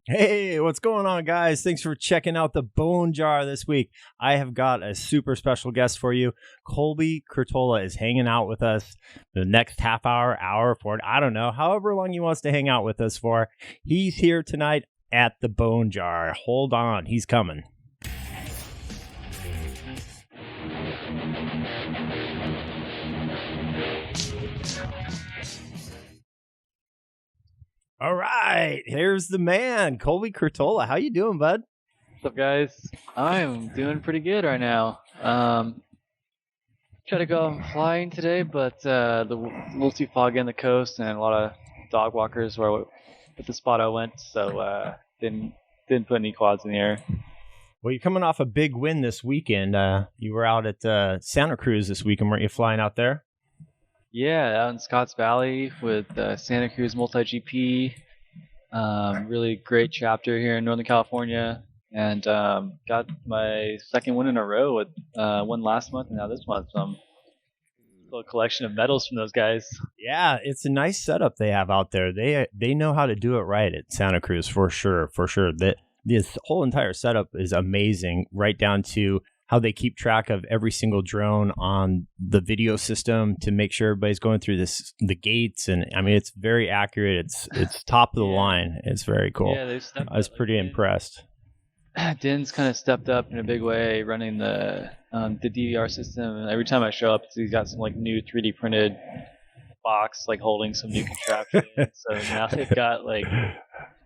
Hey, what's going on, guys? Thanks for checking out the Bone Jar this week. I have got a super special guest for you. Colby Curtola is hanging out with us the next half hour, for I don't know, however long he wants to hang out with us for. He's here tonight at the Bone Jar. Hold on, he's coming. All right, here's the man, Colby Curtola. How you doing, bud? What's up, guys? I'm doing pretty good right now. Try to go flying today, but the little too foggy on the coast and a lot of dog walkers were at the spot I went, so didn't put any quads in the air. Well, you're coming off a big win this weekend. You were out at Santa Cruz this weekend, weren't you, flying out there? Yeah, out in Scotts Valley with Santa Cruz Multi GP. Really great chapter here in Northern California, and got my second win in a row with one last month and now this month. So a little collection of medals from those guys. Yeah, it's a nice setup they have out there. They know how to do it right at Santa Cruz for sure. This whole entire setup is amazing, right down to how they keep track of every single drone on the video system to make sure everybody's going through the gates, and I mean it's very accurate. It's top of the line. It's very cool. Yeah, I was pretty impressed. Din's kind of stepped up in a big way running the DVR system, and every time I show up, he's got some like new 3D printed box like holding some new contraption. So now they've got like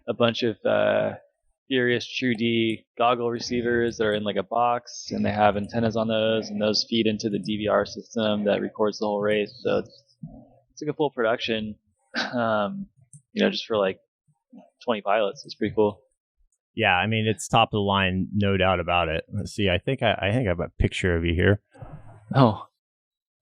a bunch of Furious True D goggle receivers that are in like a box, and they have antennas on those, and those feed into the DVR system that records the whole race. So it's like a full production, just for like 20 pilots. It's pretty cool. Yeah, I mean it's top of the line, no doubt about it. Let's see. I think I have a picture of you here. Oh,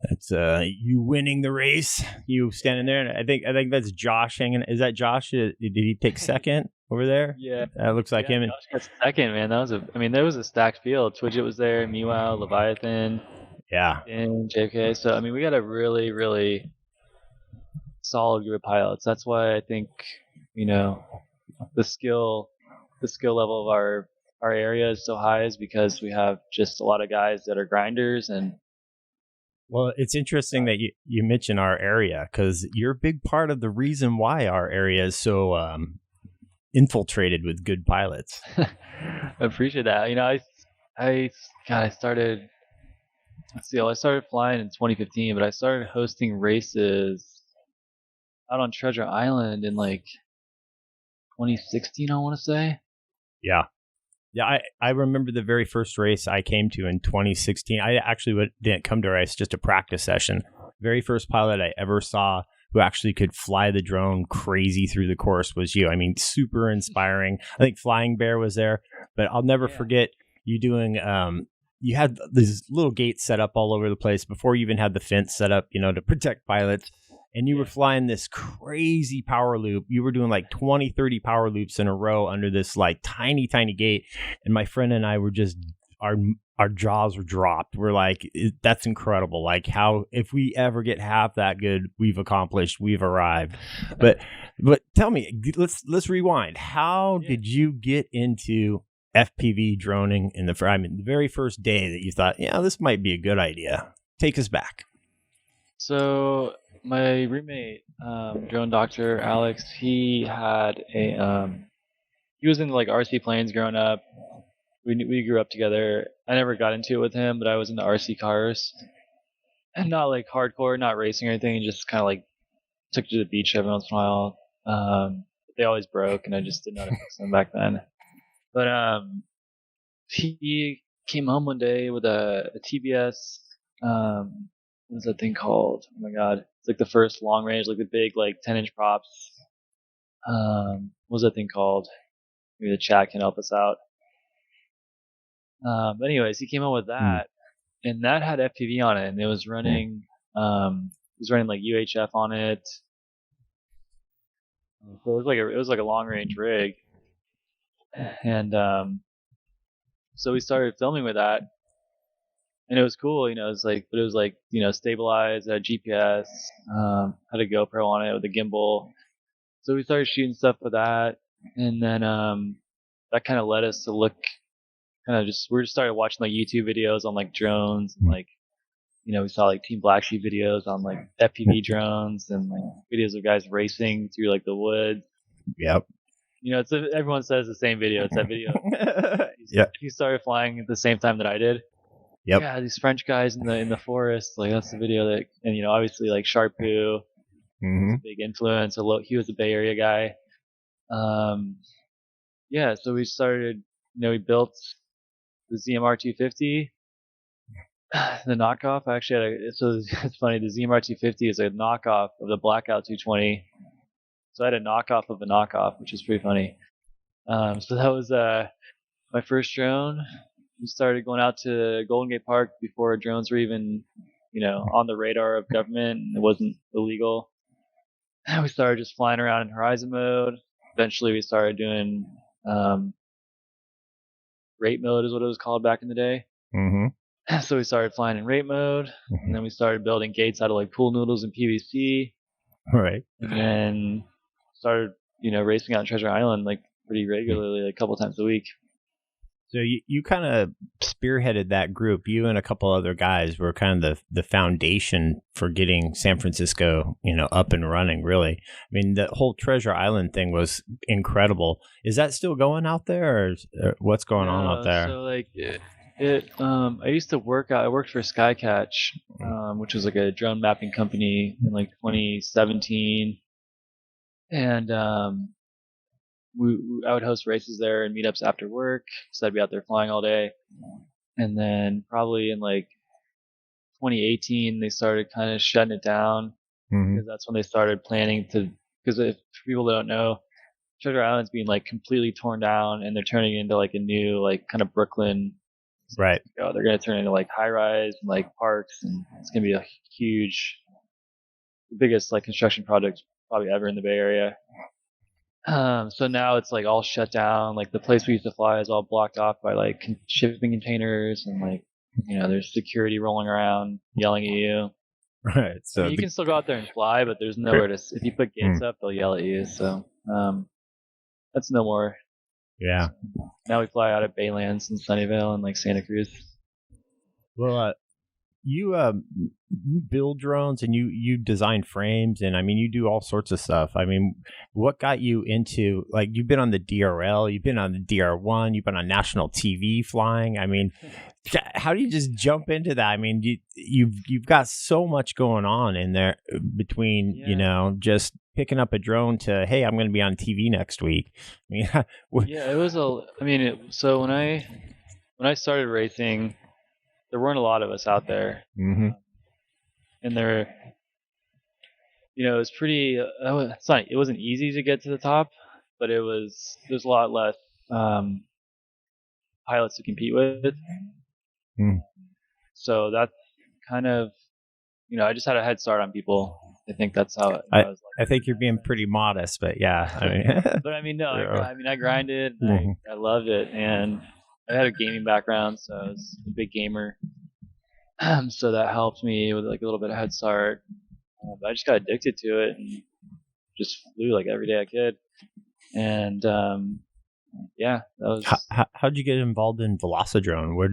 that's you winning the race. You standing there, and I think that's Josh hanging. Is that Josh? Did he take second over there? Yeah, that looks like him. Josh got second, man. There was a stacked field. Twidget was there, Meow, Leviathan, and JK. So I mean, we got a really, really solid group of pilots. That's why I think the skill level of our area is so high, is because we have just a lot of guys that are grinders. And well, it's interesting that you mention our area, because you're a big part of the reason why our area is so infiltrated with good pilots. I appreciate that. I started flying in 2015, but I started hosting races out on Treasure Island in like 2016, I want to say. Yeah, I remember the very first race I came to in 2016. I actually didn't come to a race, just a practice session. Very first pilot I ever saw who actually could fly the drone crazy through the course was you. I mean, super inspiring. I think Flying Bear was there, but I'll never forget you doing, you had these little gates set up all over the place before you even had the fence set up, to protect pilots. And you were flying this crazy power loop. You were doing like 20, 30 power loops in a row under this like tiny, tiny gate. And my friend and I were just, our jaws were dropped. We're like, that's incredible. Like, how, if we ever get half that good, we've arrived. But tell me, let's rewind. How did you get into FPV droning in the very first day that you thought, this might be a good idea? Take us back. So my roommate, drone doctor Alex, he had he was into like RC planes growing up. We grew up together. I never got into it with him, but I was into RC cars, and not like hardcore, not racing or anything. Just kind of like took to the beach every once in a while. They always broke, and I just didn't know how to fix them back then. But he came home one day with a TBS. What's that thing called? Oh my god. It's like the first long range, like the big, like 10-inch props. What's that thing called? Maybe the chat can help us out. But anyways, he came up with that, and that had FPV on it, and it was running like UHF on it. So it was like a long range rig. And so we started filming with that. And it was cool, it was like, stabilized, had GPS, had a GoPro on it with a gimbal. So we started shooting stuff with that. And then that kind of led us to look we just started watching like YouTube videos on like drones and like we saw like Team Black Sheep videos on like FPV drones and like videos of guys racing through like the woods. Yep. Everyone says the same video. It's that video. Yep. He started flying at the same time that I did. Yep. Yeah, these French guys in the forest. Like that's the video that, and obviously like Sharpoo was a big influence. He was a Bay Area guy. Yeah, so we started. We built the ZMR 250. The knockoff, I actually had it's funny. The ZMR 250 is a knockoff of the Blackout 220. So I had a knockoff of a knockoff, which is pretty funny. So that was my first drone. We started going out to Golden Gate Park before drones were even, on the radar of government, and it wasn't illegal. We started just flying around in horizon mode. Eventually, we started doing rate mode, is what it was called back in the day. Mm-hmm. So we started flying in rate mode, and then we started building gates out of like pool noodles and PVC. Right. And then started, racing out in Treasure Island like pretty regularly, like a couple times a week. So you kind of spearheaded that group. You and a couple other guys were kind of the foundation for getting San Francisco, up and running, really. I mean, the whole Treasure Island thing was incredible. Is that still going out there, or what's going on out there? So like I used to I worked for Skycatch, which was like a drone mapping company in like 2017. And I would host races there and meetups after work, so I'd be out there flying all day. And then probably in like 2018, they started kind of shutting it down because that's when they started planning to. Because if people don't know, Treasure Island's being like completely torn down, and they're turning it into like a new like kind of Brooklyn. Right. They're going to turn it into like high rise and like parks, and it's going to be a huge, the biggest like construction project probably ever in the Bay Area. So now it's like all shut down. Like the place we used to fly is all blocked off by like shipping containers, and like there's security rolling around yelling at you. Right. So you can still go out there and fly, but there's nowhere to. If you put gates up, they'll yell at you. So that's no more. Yeah. So now we fly out of Baylands and Sunnyvale and like Santa Cruz. Well, you build drones and you design frames, and I mean you do all sorts of stuff. I mean, what got you into, like, you've been on the DRL, you've been on the DR1, you've been on national TV flying. I mean, how do you just jump into that? I mean, you've got so much going on in there between just picking up a drone to, hey, I'm going to be on TV next week. I mean, it was so when I started racing, there weren't a lot of us out there. Mm-hmm. And there, it was pretty, it wasn't easy to get to the top, but there's a lot less pilots to compete with. So that's kind of, I just had a head start on people. I think that's how I think you're being pretty modest, but yeah. I mean, but I mean, no, I grinded. And I loved it, and I had a gaming background, so I was a big gamer. So that helped me with like a little bit of head start. But I just got addicted to it and just flew like every day I could. And that was. How'd you get involved in Velocidrone? Where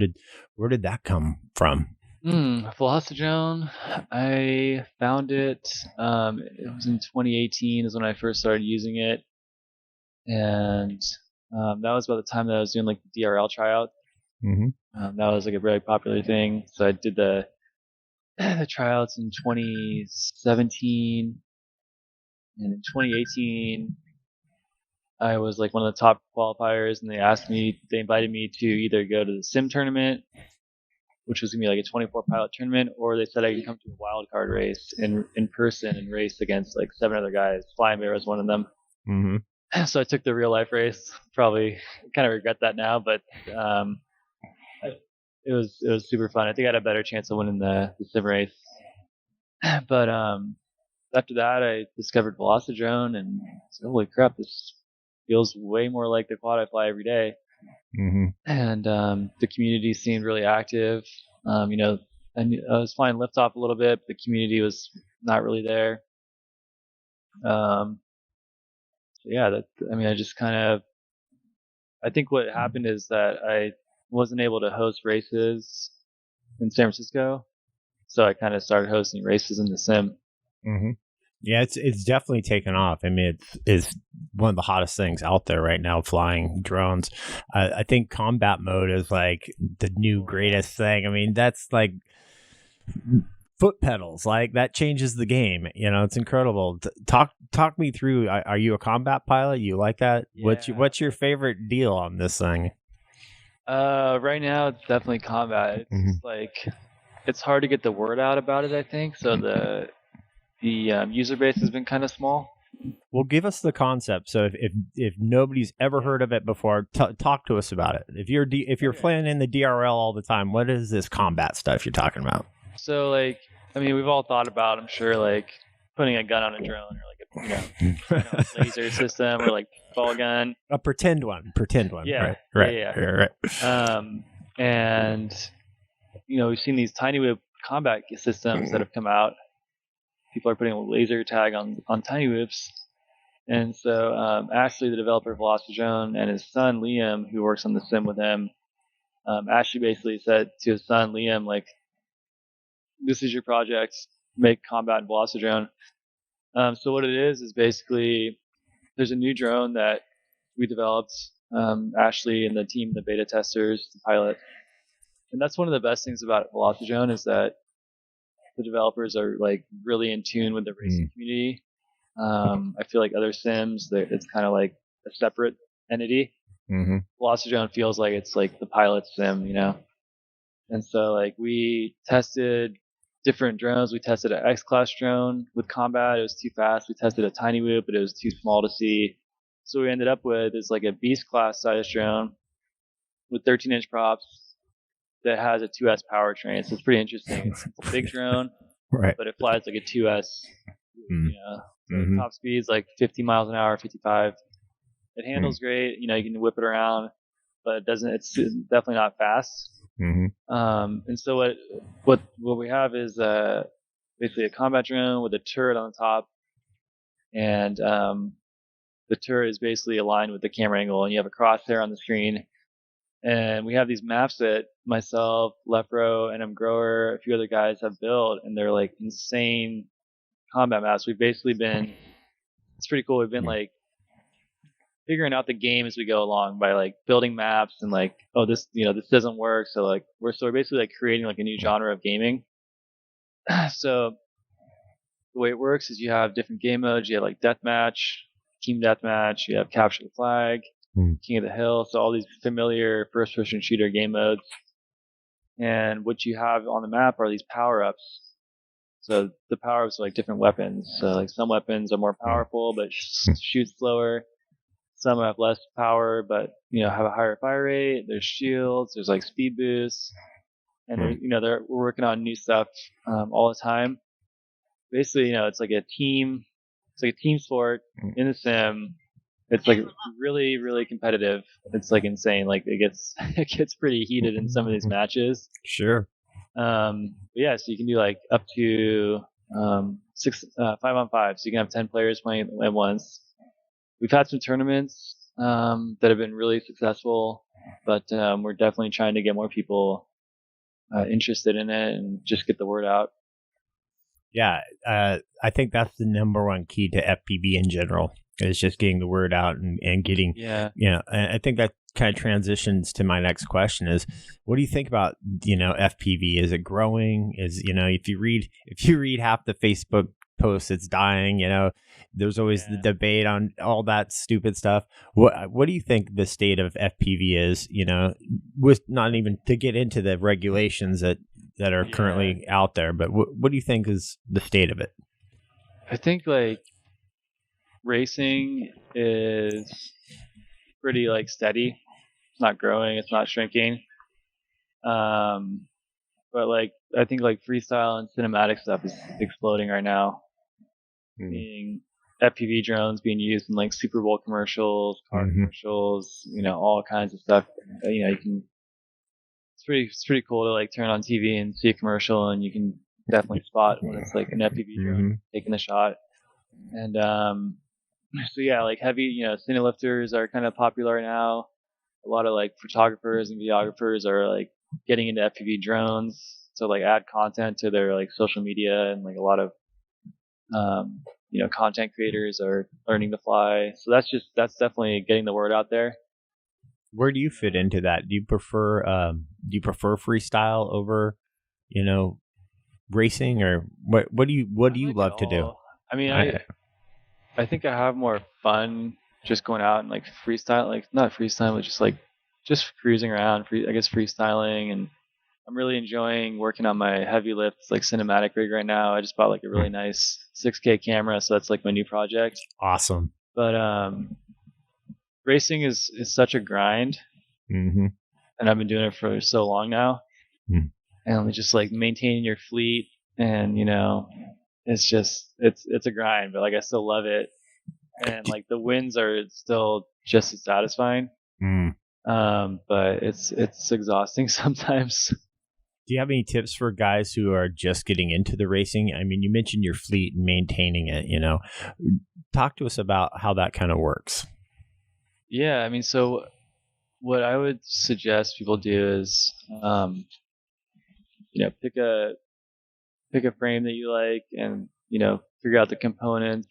did that come from? Velocidrone, I found it. It was in 2018 is when I first started using it, and that was about the time that I was doing like the DRL tryout. Mm-hmm. That was like a very popular thing. So I did the tryouts in 2017, and in 2018 I was like one of the top qualifiers, and they invited me to either go to the sim tournament, which was gonna be like a 24 pilot tournament, or they said I could come to a wild card race in person and race against like 7 other guys. Flying Bear was one of them. Mm-hmm. So I took the real life race. Probably kind of regret that now, but it was super fun. I think I had a better chance of winning the sim race. But after that, I discovered Velocidrone and said, "Holy crap! This feels way more like the quad I fly every day." Mm-hmm. And the community seemed really active. And I was flying liftoff a little bit, but the community was not really there. So yeah, I just kind of, I think what happened is that I wasn't able to host races in San Francisco, so I kind of started hosting races in the sim. Mm-hmm. Yeah, it's definitely taken off. I mean, it's one of the hottest things out there right now, flying drones. I think combat mode is like the new greatest thing. I mean, that's like foot pedals. Like that changes the game. You know, it's incredible. Talk me through. Are you a combat pilot? You like that? Yeah. What's your favorite deal on this thing? Right now it's definitely combat. It's Mm-hmm. just like it's hard to get the word out about it. I think so. The user base has been kind of small. Well, give us the concept. So if nobody's ever heard of it before, talk to us about it. If you're Okay. flying in the DRL all the time, what is this combat stuff you're talking about? So like, I mean, we've all thought about, I'm sure, like putting a gun on a drone or like a laser system or like ball gun. A pretend one. Yeah, Right. And we've seen these tiny whip combat systems that have come out. People are putting a laser tag on tiny whips. And so Ashley, the developer of Velocidrone, and his son Liam, who works on the sim with him, Ashley basically said to his son Liam, like, "This is your project. Make combat in Velocidrone." So what it is basically there's a new drone that we developed. Ashley and the team, the beta testers, the pilot, and that's one of the best things about Velocidrone is that the developers are like really in tune with the racing community. I feel like other sims, it's kind of like a separate entity. Mm-hmm. Velocidrone feels like it's like the pilot sim, And so like we tested different drones. We tested an X-class drone with combat. It was too fast. We tested a tiny whoop, but it was too small to see. So we ended up with is like a beast class size drone with 13-inch props that has a 2S powertrain. So it's pretty interesting. It's a big drone, Right. but it flies like a 2S. Mm. So top speed's like 50 miles an hour, 55. It handles great. You can whip it around, but it doesn't. It's definitely not fast. Mm-hmm. And so what we have is basically a combat drone with a turret on the top, and the turret is basically aligned with the camera angle, and you have a crosshair on the screen. And we have these maps that myself, Lepro, and Grower, a few other guys have built, and they're like insane combat maps. We've basically been, it's pretty cool. We've been like figuring out the game as we go along by like building maps and like, oh, this doesn't work. So like we're basically like creating like a new genre of gaming. So the way it works is you have different game modes. You have like deathmatch, team deathmatch. You have capture the flag, King of the Hill. So all these familiar first-person shooter game modes. And what you have on the map are these power-ups. So the power-ups are like different weapons. So like some weapons are more powerful but shoot slower. Some have less power but have a higher fire rate. There's shields. There's like speed boosts. And we're working on new stuff all the time. Basically, it's like a team. It's like a team sport in the sim. It's like really, really competitive. It's like insane. Like it gets pretty heated in some of these matches. Sure. Yeah, so you can do like up to 5-on-5. So you can have 10 players playing at once. We've had some tournaments that have been really successful, but we're definitely trying to get more people interested in it and just get the word out. Yeah, I think that's the number one key to FPV in general is just getting the word out and getting, and I think that kind of transitions to my next question is, what do you think about, FPV? Is it growing? If you read half the Facebook posts, it's dying, there's always the debate on all that stupid stuff. What do you think the state of FPV is, with not even to get into the regulations that are currently out there, but what do you think is the state of it? I think like racing is pretty like steady. It's not growing, it's not shrinking. But like I think like freestyle and cinematic stuff is exploding right now. Being FPV drones being used in like Super Bowl commercials, car commercials, all kinds of stuff. You can. It's pretty cool to like turn on TV and see a commercial, and you can definitely spot when it's like an FPV drone taking the shot. And So yeah, like heavy, cine lifters are kind of popular now. A lot of like photographers and videographers are like getting into FPV drones to like add content to their like social media, and like a lot of content creators are learning to fly. So that's definitely getting the word out there. Where do you fit into that? Do you prefer freestyle over, you know, racing, or what do you like it love to do? all. I mean, I, I think I have more fun just going out and like freestyle, like not freestyle, but just cruising around, I guess freestyling. And I'm really enjoying working on my heavy lifts, like cinematic rig right now. I just bought like a really nice 6K camera, so that's like my new project. awesome. But racing is such a grind, Mm-hmm. and I've been doing it for so long now. Mm. And just like maintaining your fleet, and it's a grind, but like I still love it, and like the wins are still just as satisfying. Mm. But it's exhausting sometimes. Do you have any tips for guys who are just getting into the racing? I mean, you mentioned your fleet and maintaining it. Talk to us about how that kind of works. Yeah, I mean, so what I would suggest people do is, pick a frame that you like, and figure out the components.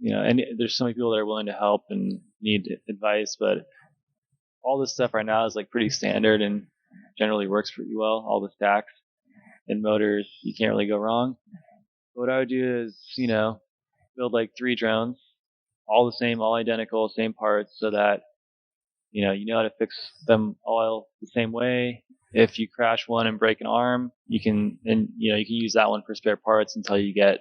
And there's so many people that are willing to help and need advice, but all this stuff right now is like pretty standard and generally works pretty well. All the stacks and motors, you can't really go wrong. What I would do is, build like 3 drones, all the same, all identical, same parts, so that you know how to fix them all the same way. If you crash one and break an arm, you can use that one for spare parts until you get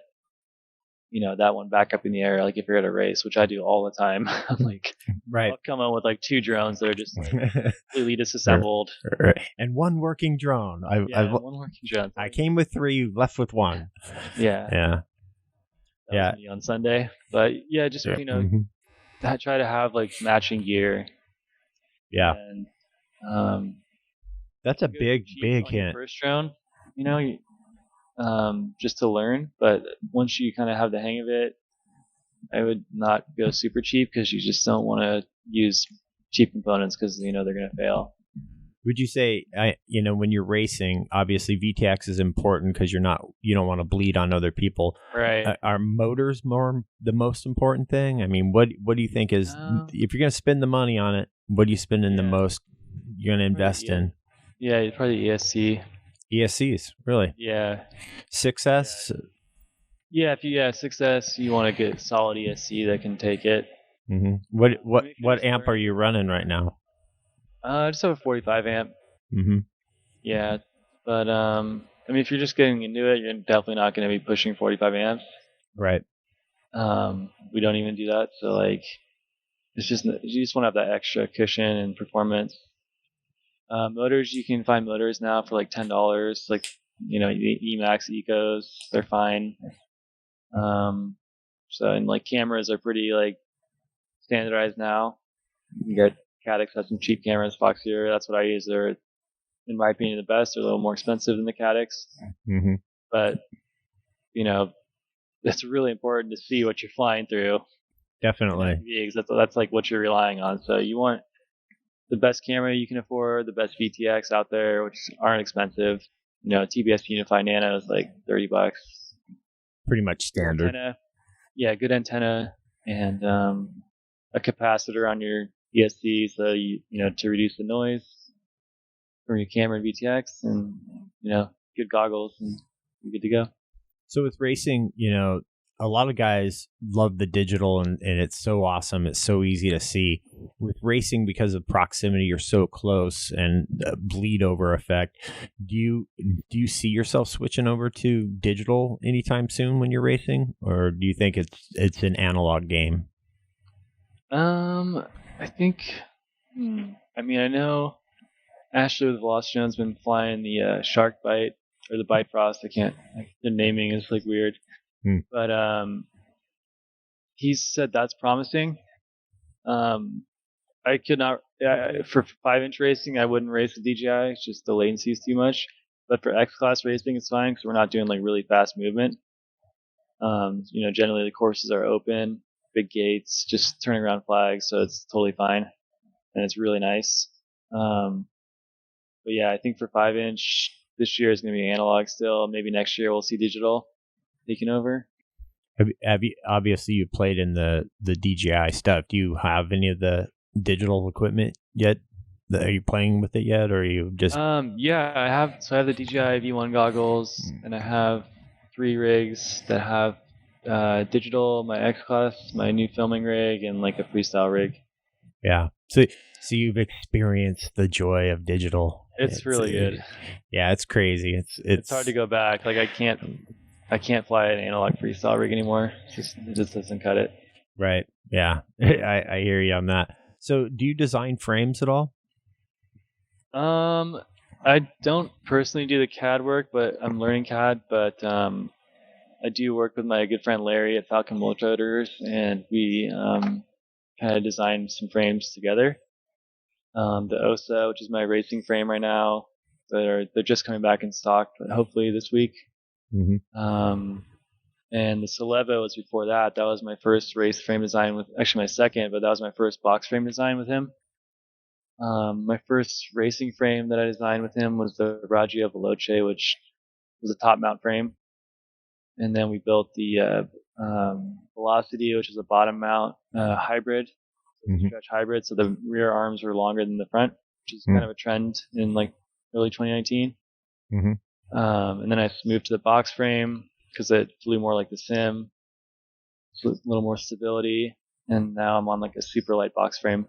that one back up in the air. Like if you're at a race, which I do all the time, I'm like, Right. I'll come out with like 2 drones that are just like completely disassembled. And one working drone. Yeah, one working drone. I came with 3, left with 1. Yeah, Yeah. that was me on Sunday. But yeah, just Mhm. try to have like matching gear. Yeah. And That's a go big, cheap big on your hint. first drone, just to learn. But once you kind of have the hang of it, I would not go super cheap, because you just don't want to use cheap components, because they're going to fail. Would you say, when you're racing, obviously VTX is important because you don't want to bleed on other people. Right. Are motors the most important thing? I mean, what do you think is, if you're going to spend the money on it, what are you spending the most? You're going to invest in? Yeah, probably ESC. ESCs, really? Yeah. 6S. Yeah, if you 6S, you want to get solid ESC that can take it. Mm-hmm. What amp are you running right now? Just have a 45 amp. Mm-hmm. Yeah, but I mean, if you're just getting into it, you're definitely not going to be pushing 45 amps. Right. We don't even do that, so like, you just want to have that extra cushion and performance. Motors, you can find motors now for like $10, like Emax Ecos, they're fine. And like cameras are pretty like standardized now. You can get Caddx has some cheap cameras, Fox Zero, that's what I use. They're, in my opinion, the best. They're a little more expensive than the Caddx, Mm-hmm. but it's really important to see what you're flying through. Definitely. That's like what you're relying on. So you want the best camera you can afford, the best VTX out there, which aren't expensive. TBS Unify Nano is like $30. Pretty much standard. Antenna, yeah, good antenna, and a capacitor on your ESC, so to reduce the noise from your camera and VTX, and good goggles, and you're good to go. So with racing, a lot of guys love the digital, and it's so awesome. It's so easy to see. With racing, because of proximity, you're so close, and bleed over effect. Do you see yourself switching over to digital anytime soon when you're racing, or do you think it's an analog game? I think. I mean, I know Ashley with Velocidrone's been flying the Shark Bite or the Bite Frost. I can't. The naming is like weird, but he's said that's promising. I could not for 5-inch racing. I wouldn't race with DJI. It's just the latency is too much. But for X class racing, it's fine because we're not doing like really fast movement. Generally the courses are open. big gates, just turning around flags, so it's totally fine and it's really nice. But yeah, I think for 5-inch this year is going to be analog still. Maybe next year we'll see digital taking over. Have you obviously you played in the DJI stuff? Do you have any of the digital equipment yet? Are you playing with it yet, or are you just? Yeah, I have. So I have the DJI V1 goggles, and I have 3 rigs that have digital, my X Class, my new filming rig, and like a freestyle rig. Yeah. So you've experienced the joy of digital. It's really good. Yeah, it's crazy. It's hard to go back. Like I can't fly an analog freestyle rig anymore. It just doesn't cut it. Right. Yeah. I hear you on that. So do you design frames at all? I don't personally do the CAD work, but I'm learning CAD. But I do work with my good friend Larry at Falcon Motors, and we kind of designed some frames together. The OSA, which is my racing frame right now, they're just coming back in stock, but hopefully this week. Mm-hmm. And the Celevo was before that. That was my first race frame design with, actually my second, but that was my first box frame design with him. My first racing frame that I designed with him was the Raggio Veloce, which was a top mount frame. And then we built the Velocity, which is a bottom mount hybrid, stretch hybrid. So the rear arms were longer than the front, which is kind of a trend in like early 2019. And then I moved to the box frame because it flew more like the Sim, so a little more stability. And now I'm on like a super light box frame.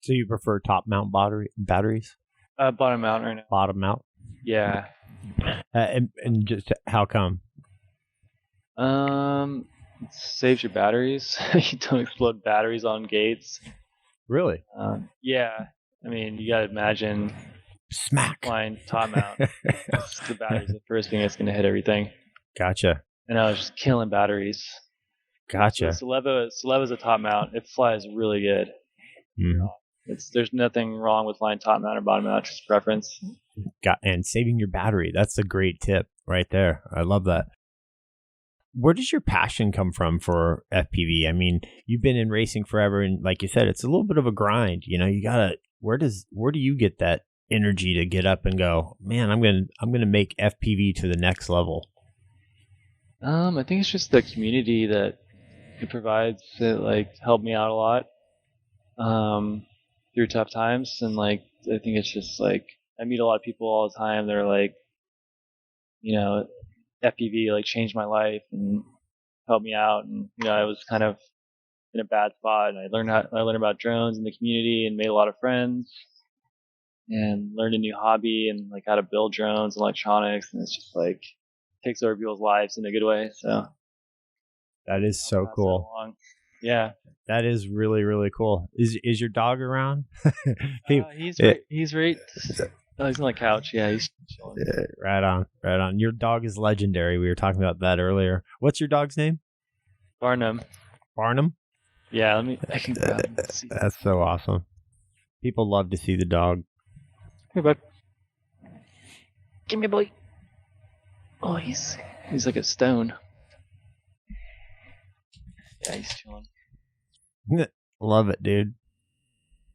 So you prefer top mount batteries? Bottom mount right now. Bottom mount? Yeah. And just how come? It saves your batteries. You don't explode batteries on gates. Really? Yeah. I mean, you gotta imagine smack flying top mount. The batteries the first thing that's gonna hit everything. Gotcha. And I was just killing batteries. Gotcha. So Celevo's a top mount. It flies really good. Mm-hmm. There's nothing wrong with flying top mount or bottom mount, just preference. And saving your battery. That's a great tip right there. I love that. Where does your passion come from for FPV? I mean, you've been in racing forever, and like you said, it's a little bit of a grind. You know, you gotta. Where do you get that energy to get up and go, man? I'm gonna make FPV to the next level. I think it's just the community that it provides. It like helped me out a lot through tough times, and like I think it's just like I meet a lot of people all the time. They're like, you know, FPV like changed my life and helped me out, and you know I was kind of in a bad spot, and I learned about drones in the community and made a lot of friends, and learned a new hobby and like how to build drones, electronics, and it's just like takes over people's lives in a good way. So that is so cool. Yeah, that is really really cool. Is your dog around? He's right. He's on the couch. Yeah, he's chilling. Right on. Your dog is legendary. We were talking about that earlier. What's your dog's name? Barnum. Yeah, I can grab him. That's so awesome. People love to see the dog. Hey, bud. Give me a boy. Oh, he's like a stone. Yeah, he's chilling. Love it, dude.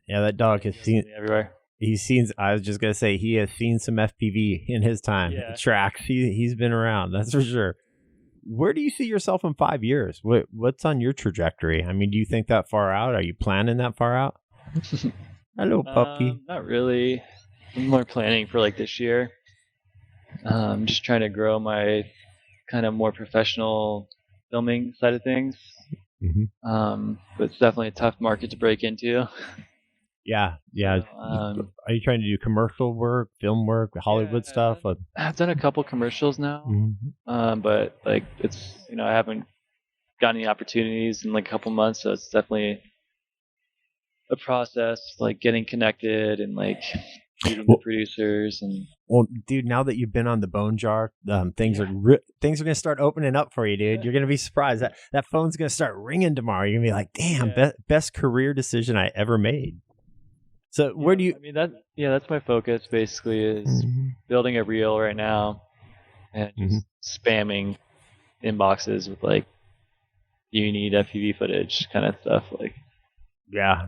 Yeah, that dog has seen everywhere. I was just gonna say he has seen some FPV in his time. Yeah. Tracks. He's been around. That's for sure. Where do you see yourself in 5 years? What's on your trajectory? I mean, do you think that far out? Are you planning that far out? Hello, puppy. Not really. I'm more planning for like this year. I'm just trying to grow my kind of more professional filming side of things. But it's definitely a tough market to break into. Yeah. Are you trying to do commercial work, film work, Hollywood stuff? I've done a couple commercials now, but like it's I haven't gotten any opportunities in like a couple months, so it's definitely a process, like getting connected and like meeting the producers and. Well, dude, now that you've been on the Bone Jar, things are gonna start opening up for you, dude. You're gonna be surprised that phone's gonna start ringing tomorrow. You're gonna be like, damn, best career decision I ever made. So where do you? I mean that's my focus basically is building a reel right now, and just spamming inboxes with like Do you need FPV footage kind of stuff? Like, Yeah,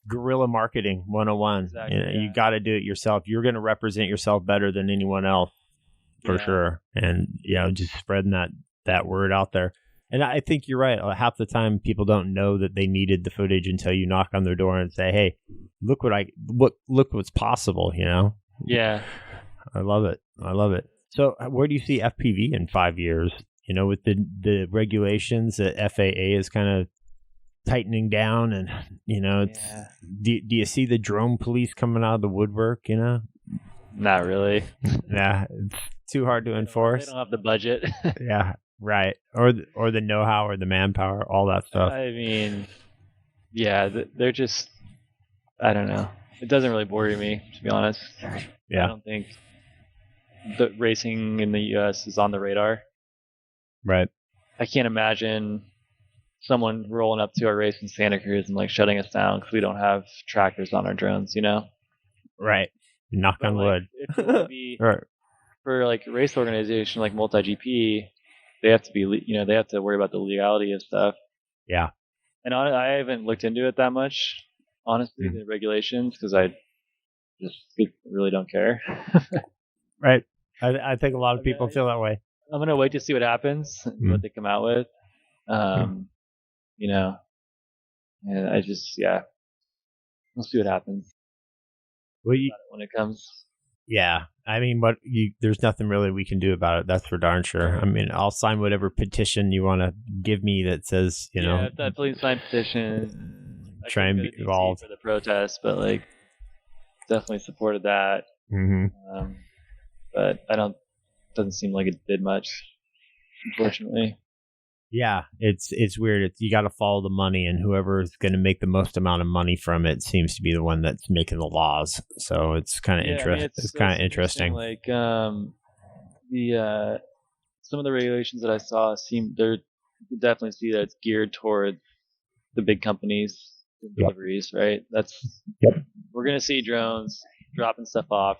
guerrilla marketing 101. exactly, You yeah. got to do it yourself. You're going to represent yourself better than anyone else for Yeah. sure. And just spreading that word out there. And I think you're right. Half the time, people don't know that they needed the footage until you knock on their door and say, "Hey, look what's possible." Yeah. I love it. I love it. So, where do you see FPV in 5 years? With the regulations that FAA is kind of tightening down, and it's Yeah. do you see the drone police coming out of the woodwork? Not really. Yeah, it's too hard to They enforce. don't have the budget. Yeah, right. Or the know-how or the manpower, all that stuff. I mean, yeah, they're just, I don't know. It doesn't really bother me, to be honest. I Yeah, don't think the racing in the U.S. is on the radar. right. I can't imagine someone rolling up to our race in Santa Cruz and like shutting us down because we don't have trackers on our drones, Right. Knock But on like, wood. if you want to be Right. for like a race organization like Multi GP, they have to be, they have to worry about the legality of stuff. Yeah. And I haven't looked into it that much, honestly, the regulations, because I just really don't care. Right. I think a lot of I mean, people feel that way. I'm gonna wait to see what happens, what they come out with. You know, and I just, we'll see what happens Well, when it comes. yeah. I mean, there's nothing really we can do about it. That's for darn sure. I mean, I'll sign whatever petition you want to give me that says, Definitely sign petition. try and be involved for the protest, but like definitely supported that. But doesn't seem like it did much, unfortunately. Yeah, it's weird. You got to follow the money, and whoever is going to make the most amount of money from it seems to be the one that's making the laws. So it's kind of interesting. It's kind of interesting. Like the some of the regulations that I saw you could definitely see that it's geared toward the big companies deliveries, right? We're gonna see drones dropping stuff off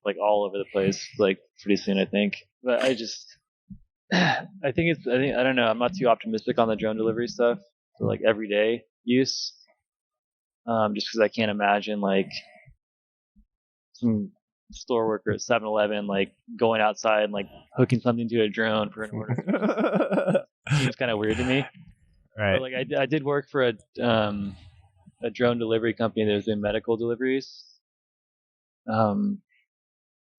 like all over the place, like pretty soon, I think. But I don't know. I'm not too optimistic on the drone delivery stuff for like everyday use. Just because I can't imagine like some store worker at 7-Eleven like going outside and like hooking something to a drone for an order. Seems kind of weird to me. Right. But like I did work for a drone delivery company that was doing medical deliveries.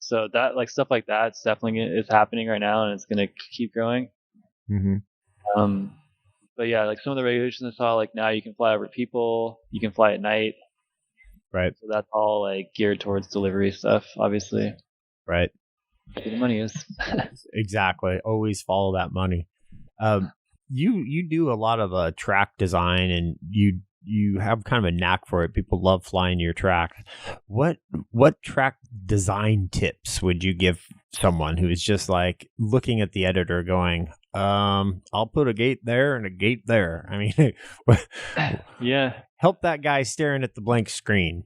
So that like stuff like that's definitely is happening right now, and it's gonna keep growing. But yeah, like some of the regulations I saw, like now you can fly over people, you can fly at night. Right. So that's all like geared towards delivery stuff, obviously. Right. Where the money is. Exactly. Always follow that money. You do a lot of track design, and you have kind of a knack for it. People love flying your tracks. What track design tips would you give someone who is just like looking at the editor going, I'll put a gate there and a gate there. I mean, yeah. Help that guy staring at the blank screen.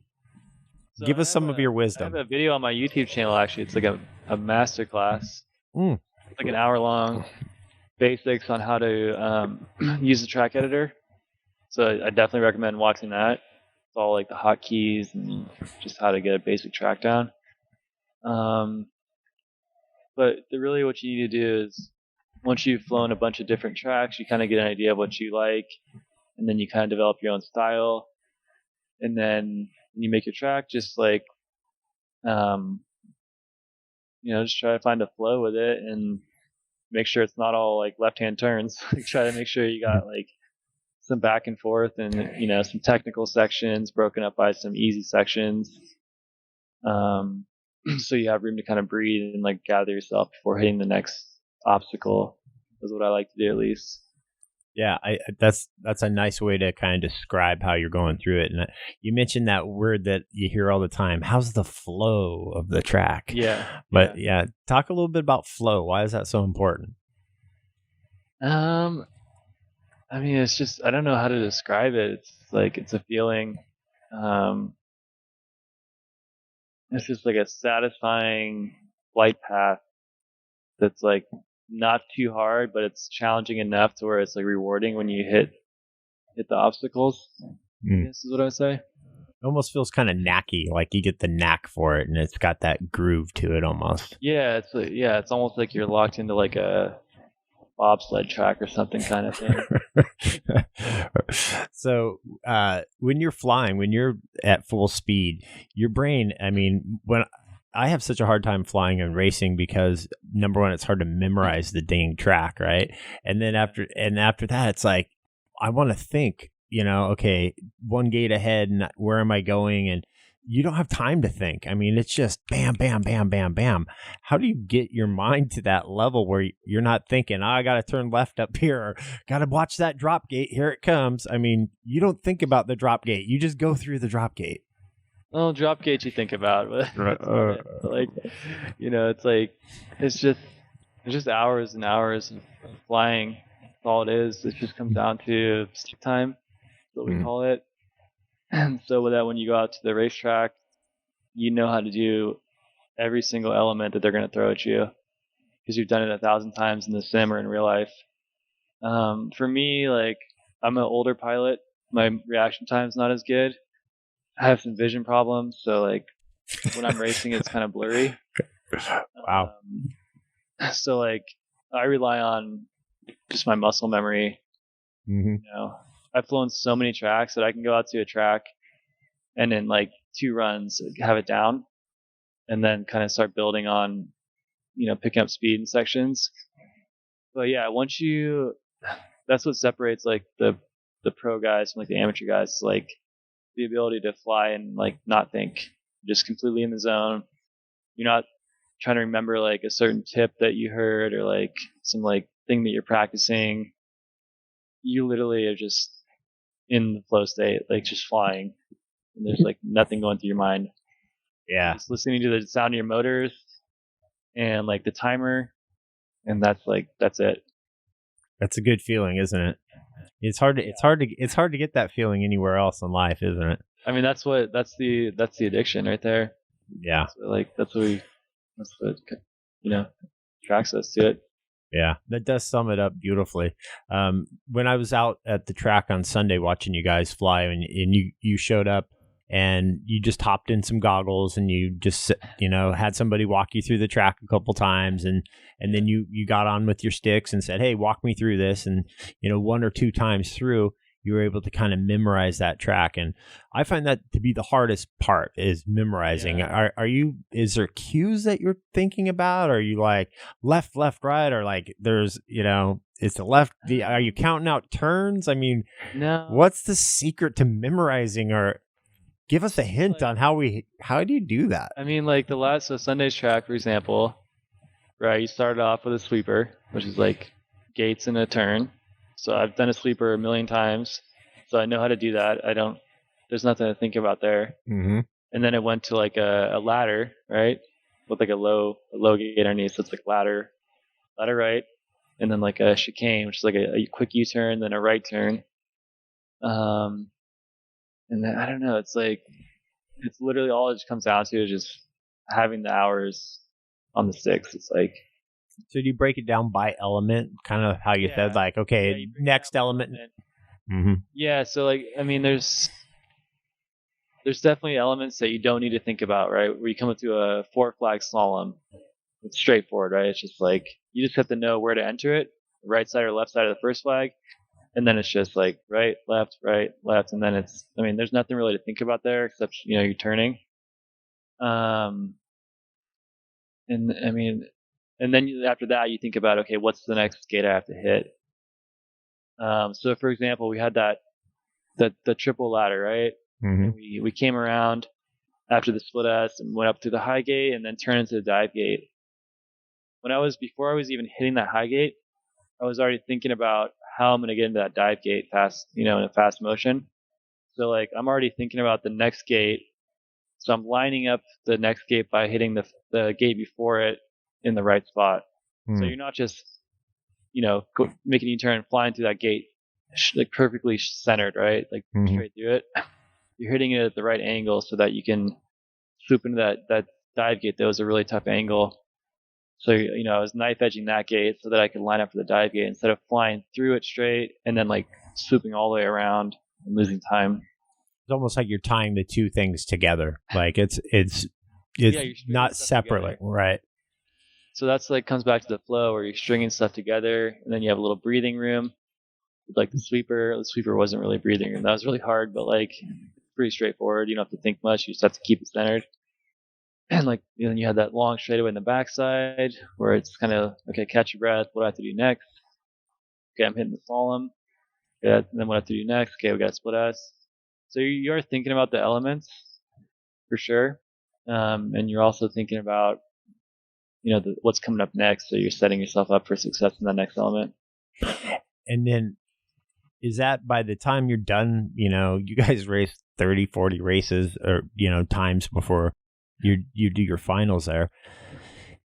So give us some of your wisdom. I have a video on my YouTube channel, actually. It's like a master class. It's like an hour long. Basics on how to use the track editor. So I definitely recommend watching that. It's all like the hotkeys and just how to get a basic track down. But really what you need to do is once you've flown a bunch of different tracks, you kind of get an idea of what you like, and then you kind of develop your own style. And then when you make your track, just like, just try to find a flow with it and make sure it's not all like left-hand turns. Try to make sure you got like some back and forth and, some technical sections broken up by some easy sections. So you have room to kind of breathe and like gather yourself before hitting the next obstacle is what I like to do, at least. Yeah, that's a nice way to kind of describe how you're going through it. And you mentioned that word that you hear all the time. How's the flow of the track? Yeah. But talk a little bit about flow. Why is that so important? I mean, it's just, I don't know how to describe it. It's like, it's a feeling. It's just like a satisfying flight path that's like not too hard, but it's challenging enough to where it's like rewarding when you hit the obstacles. I guess is what I would say. It almost feels kind of knacky, like you get the knack for it, and it's got that groove to it almost. Yeah, it's almost like you're locked into like a bobsled track or something kind of thing. So when you're flying, when you're at full speed, your brain, I mean, when I have such a hard time flying and racing because number one, it's hard to memorize the dang track, right? And then after that, it's like I want to think, okay, one gate ahead, and where am I going? And you don't have time to think. I mean, it's just bam, bam, bam, bam, bam. How do you get your mind to that level where you're not thinking, I got to turn left up here, or got to watch that drop gate. Here it comes. I mean, you don't think about the drop gate. You just go through the drop gate. Well, drop gate you think about, but like, it's like it's just hours and hours of flying. That's all it is. It just comes down to stick time, is what we call it. And so with that, when you go out to the racetrack, you know how to do every single element that they're going to throw at you because you've done it 1,000 times in the sim or in real life. For me, like, I'm an older pilot. My reaction time's not as good. I have some vision problems, so like when I'm racing, it's kind of blurry. Wow. So like I rely on just my muscle memory. Mm-hmm. I've flown so many tracks that I can go out to a track and in like 2 runs have it down, and then kind of start building on, picking up speed in sections. But yeah, that's what separates like the pro guys from like the amateur guys. Like the ability to fly and like not think, just completely in the zone. You're not trying to remember like a certain tip that you heard or like some like thing that you're practicing. You literally are just in the flow state, like just flying, and there's like nothing going through your mind. Yeah. You're just listening to the sound of your motors and like the timer, and that's it. That's a good feeling, isn't it? It's hard to get that feeling anywhere else in life, isn't it? I mean, that's the addiction right there. Yeah. That's what attracts us to it. Yeah, that does sum it up beautifully. When I was out at the track on Sunday watching you guys fly, and you showed up, and you just hopped in some goggles, and you just had somebody walk you through the track a couple times, and then you got on with your sticks and said, "Hey, walk me through this," and 1 or 2 times through, you were able to kind of memorize that track. And I find that to be the hardest part, is memorizing. Yeah. Is there cues that you're thinking about? Are you like left, right, or like there's, it's the left, are you counting out turns? I mean, No. what's the secret to memorizing? Or give us a hint on how do you do that? I mean, like so Sunday's track, for example, right? You started off with a sweeper, which is like gates and a turn. So I've done a sweeper a million times, so I know how to do that. There's nothing to think about there. Mm-hmm. And then it went to like a ladder, right? With like a low gate underneath. So it's like ladder right, and then like a chicane, which is like a quick U-turn, then a right turn. And then I don't know. It's literally all it just comes down to is just having the hours on the sticks. It's like. So do you break it down by element, kind of how you said, like, okay, next element? Mm-hmm. Yeah, so like, I mean, there's definitely elements that you don't need to think about, right? Where you come up to a 4-flag slalom, it's straightforward, right? It's just like you just have to know where to enter it, right side or left side of the first flag, and then it's just like right, left, and then there's nothing really to think about there except you're turning. And I mean, and then after that you think about, okay, what's the next gate I have to hit? So for example, we had the triple ladder, right? Mm-hmm. And we came around after the split S and went up through the high gate and then turned into the dive gate. Before I was even hitting that high gate, I was already thinking about how I'm going to get into that dive gate fast, in a fast motion. So like I'm already thinking about the next gate. So I'm lining up the next gate by hitting the gate before it in the right spot. So you're not just, making a U-turn and flying through that gate like perfectly centered, right? Like straight through it. You're hitting it at the right angle so that you can swoop into that dive gate. That was a really tough angle. So, I was knife edging that gate so that I could line up for the dive gate instead of flying through it straight and then like swooping all the way around and losing time. It's almost like you're tying the two things together. Like it's You're not stuff separately, together. right? So that's like comes back to the flow where you're stringing stuff together, and then you have a little breathing room with like the sweeper. The sweeper wasn't really breathing room. That was really hard, but like pretty straightforward. You don't have to think much. You just have to keep it centered. And like you had that long straightaway in the backside where it's kind of okay, catch your breath. What do I have to do next? Okay, I'm hitting the slalom. Yeah, and then what I have to do next? Okay, we got split S. So you are thinking about the elements for sure, and you're also thinking about what's coming up next. So you're setting yourself up for success in that next element. And then is that by the time you're done, you guys race 30, 40 races or, times before you do your finals there.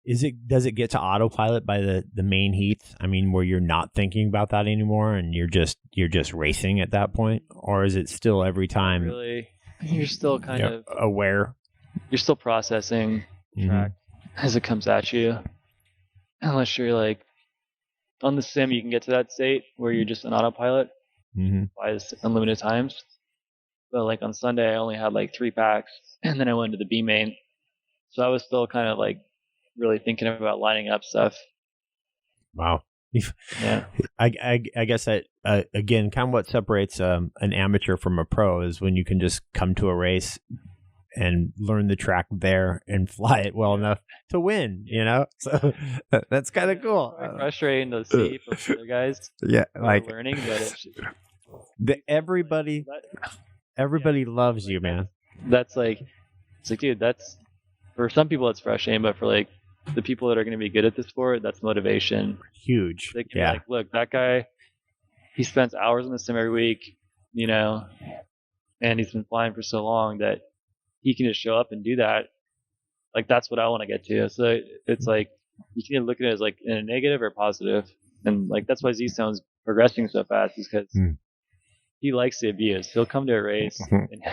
Does it get to autopilot by the main heats? I mean, where you're not thinking about that anymore and you're just racing at that point? Or is it still every time really? You're still kind of aware? You're still processing the track as it comes at you. Unless you're like on the sim, you can get to that state where you're just an autopilot by unlimited times. But like on Sunday, I only had like 3 packs, and then I went to the B main. So I was still kind of like really thinking about lining up stuff. Wow. Yeah. I guess that again, kind of what separates an amateur from a pro is when you can just come to a race and learn the track there and fly it well enough to win, So that's kind of cool. Frustrating to see for other guys. Yeah, like learning, but everybody loves you, man. That's like, it's like, dude, that's for some people it's frustrating, but for like the people that are going to be good at the sport, that's motivation. Huge. They can be like, look, that guy, he spends hours in the sim every week, and he's been flying for so long that he can just show up and do that. Like, that's what I want to get to. So it's like, you can look at it as like in a negative or positive. And like, that's why Z-Stone's progressing so fast is because he likes the abuse. He'll come to a race and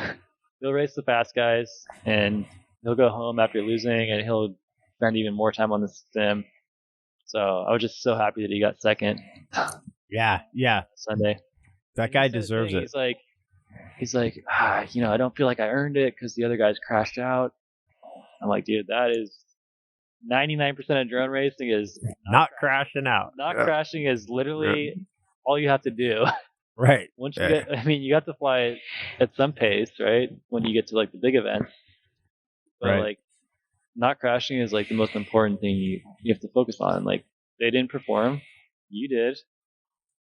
he'll race the fast guys and he'll go home after losing and he'll spend even more time on the sim. So I was just so happy that he got second. Yeah. Sunday. That guy deserves it. He's like, I don't feel like I earned it because the other guys crashed out. I'm like, dude, that is 99% of drone racing is not crashing out. Not crashing is literally all you have to do. Right. Once you you got to fly at some pace, right? When you get to like the big events. But like not crashing is like the most important thing you have to focus on. Like they didn't perform, you did.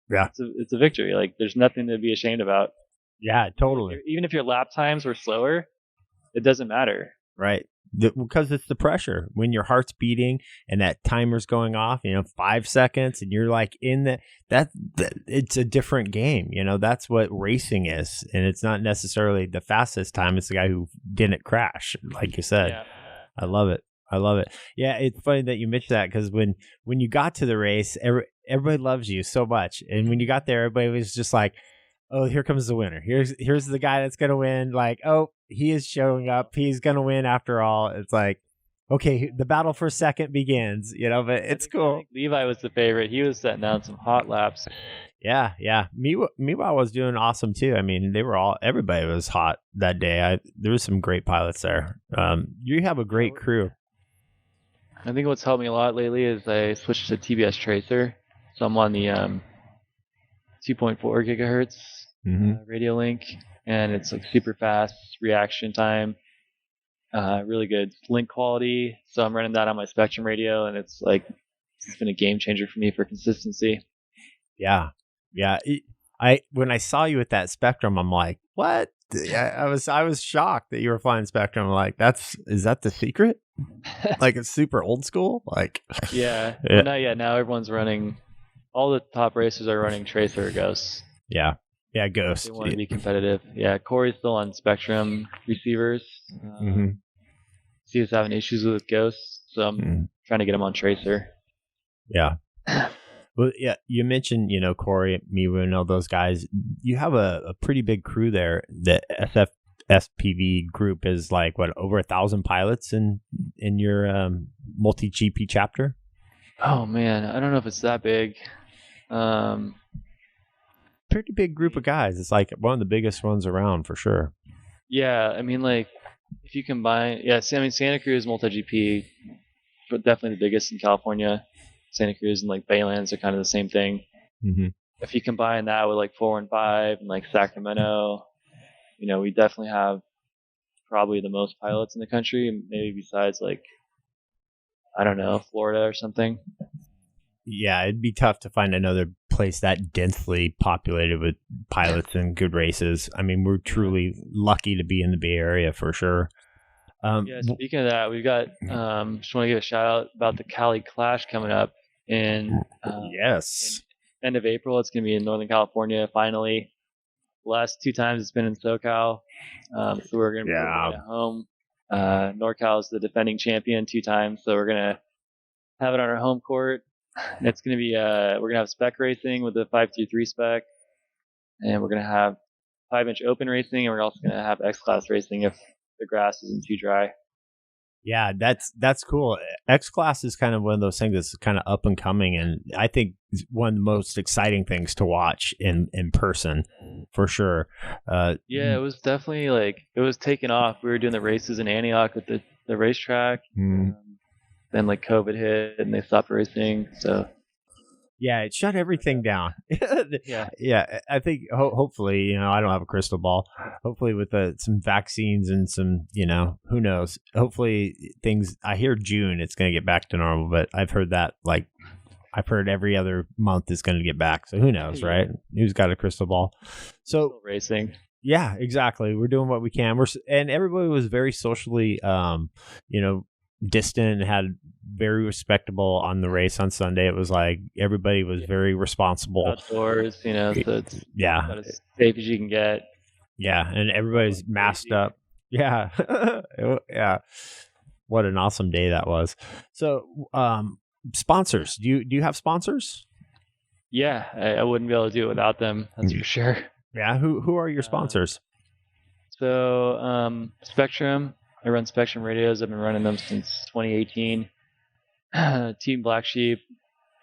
Yeah. It's a victory. Like there's nothing to be ashamed about. Yeah, totally. Even if your lap times were slower, it doesn't matter. Right. Because it's the pressure when your heart's beating and that timer's going off, 5 seconds and you're like in that it's a different game. That's what racing is. And it's not necessarily the fastest time. It's the guy who didn't crash, like you said. Yeah. I love it. Yeah, it's funny that you mentioned that because when you got to the race, everybody loves you so much. And when you got there, everybody was just like, oh, here comes the winner. Here's the guy that's going to win. Like, oh, he is showing up. He's going to win after all. It's like, okay, the battle for second begins, but it's cool. Levi was the favorite. He was setting down some hot laps. Yeah. Miwa was doing awesome too. I mean, everybody was hot that day. There was some great pilots there. You have a great crew. I think what's helped me a lot lately is I switched to TBS Tracer. So I'm on the 2.4 gigahertz radio link, and it's like super fast reaction time, really good link quality. So I'm running that on my Spectrum radio, and it's been a game changer for me for consistency. Yeah. When I saw you with that Spectrum, I'm like, what? I was shocked that you were flying Spectrum. I'm like, is that the secret? Like it's super old school. Like yeah. Now everyone's running. All the top racers are running Tracer or Ghost. Yeah, Ghost. They want to be competitive. Yeah, Corey's still on Spectrum receivers. He's having issues with Ghost, so I'm trying to get him on Tracer. Yeah. Well, yeah, you mentioned, Corey, Miwa, and all those guys. You have a pretty big crew there, the SPV group is like what, over 1,000 pilots in your multi GP chapter? Oh man, I don't know if it's that big. Um, Pretty big group of guys. It's like one of the biggest ones around for sure. yeah, I mean, like if you combine, yeah, I mean Santa Cruz MotoGP, but definitely the biggest in California. Santa Cruz and like Baylands are kind of the same thing. Mm-hmm. If you combine that with like 415 and like Sacramento, we definitely have probably the most pilots in the country, maybe besides like, I don't know, Florida or something. Yeah, it'd be tough to find another place that densely populated with pilots and good races. I mean, we're truly lucky to be in the Bay Area for sure. Yeah, speaking of that, we've got just want to give a shout out about the Cali Clash coming up in yes, end of April. It's going to be in Northern California finally. The last 2 times it's been in SoCal, so we're going to be doing it at home. NorCal is the defending champion 2 times, so we're going to have it on our home court. And it's going to be we're going to have spec racing with the 523 spec, and we're going to have 5-inch open racing, and we're also going to have X Class racing if the grass isn't too dry. Yeah, that's cool. X Class is kind of one of those things that's kind of up and coming, and I think one of the most exciting things to watch in person, for sure. Yeah, it was definitely like it was taking off. We were doing the races in Antioch at the racetrack. Then like COVID hit and they stopped racing. So yeah, it shut everything down. yeah, yeah. I think hopefully, I don't have a crystal ball. Hopefully, with some vaccines and some, who knows. Hopefully, things. I hear June it's going to get back to normal, but I've heard that I've heard every other month is going to get back. So who knows, right? Who's got a crystal ball? So still racing. Yeah, exactly. We're doing what we can. And everybody was very socially, distant and had very respectable on the race on Sunday. It was like everybody was very responsible outdoors, so it's about as safe as you can get. Yeah, and everybody's masked up. Yeah, yeah. What an awesome day that was. So, sponsors. Do you have sponsors? Yeah, I wouldn't be able to do it without them. That's for sure. Yeah. Who are your sponsors? Spectrum. I run Spectrum radios. I've been running them since 2018. Team Black Sheep.